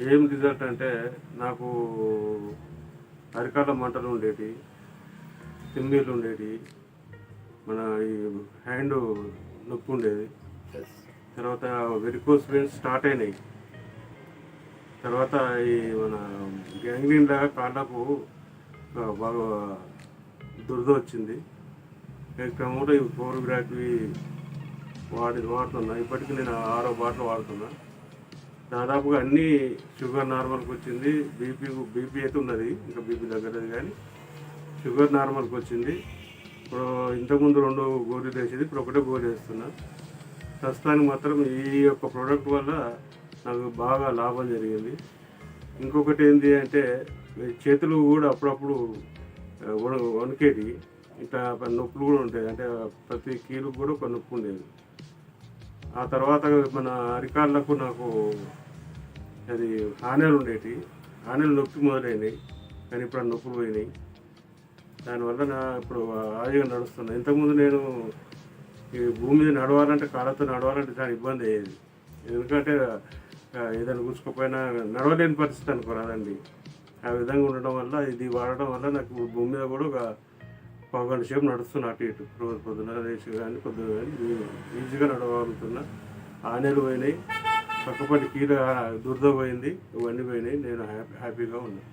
ఏం రిజల్ట్ అంటే నాకు అరికాళ్ళ మంటలు ఉండేటి, తిమ్మిర్లు ఉండేటి, మన ఈ హ్యాండ్ నొప్పి ఉండేది. తర్వాత వెరికోస్ వెయిన్స్ స్టార్ట్ అయినాయి. తర్వాత ఈ మన గ్యాంగ్రీన్ లాగా కాళ్ళకు బాగా దురద వచ్చింది. క్రమంలో ఈ ఫోర్గ్రాఫీ వాడుతున్నా. ఇప్పటికీ నేను 6వ బాటిల్ వాడుతున్నా. దాదాపుగా అన్నీ షుగర్ నార్మల్కి వచ్చింది. బీపీ అయితే ఉన్నది, ఇంకా బీపీ తగ్గలేదు, కానీ షుగర్ నార్మల్కి వచ్చింది. ఇప్పుడు ఇంతకుముందు 2 గోళీలు వేసేది, ఇప్పుడు ఒకటే గోళీ వేస్తున్నా. ప్రస్తుతానికి మాత్రం ఈ యొక్క ప్రోడక్ట్ వల్ల నాకు బాగా లాభం జరిగింది. ఇంకొకటి ఏంటి అంటే చేతులు కూడా అప్పుడప్పుడు వణికేటి, ఇట్లా నొప్పులు కూడా ఉంటాయి. అంటే ప్రతి కీలు కూడా ఒక నొప్పి ఉండేది. ఆ తర్వాత మన అరికాళ్ళకు నాకు అది ఆనెలు ఉండేవి. ఆనెలు నొప్పి మొదలైనవి, కానీ ఇప్పుడు ఆ నొప్పులు పోయినాయి. దానివల్ల ఇప్పుడు హాయిగా నడుస్తున్నాను. ఇంతకుముందు నేను ఈ భూమి మీద నడవాలంటే, కాళ్ళతో నడవాలంటే చాలా ఇబ్బంది అయ్యేది. ఎందుకంటే ఏదైనా కూర్చుకోపోయినా నడవలేని పరిస్థితి అనుకోరాదండి. ఆ విధంగా ఉండడం వల్ల, ఇది వాడడం వల్ల నాకు భూమి మీద కూడా ఒక పావుగంట సేపు నడుస్తున్నా, అటు ఇటు రోజు పొద్దున లేచి కానీ పొద్దున కానీ ఈజీగా నడవగలుగుతున్నా. ఆనెలు పోయినాయి, పక్కపడి కీల దురద పోయింది, ఇవన్నీ పోయినాయి. నేను హ్యాపీగా ఉన్నాను.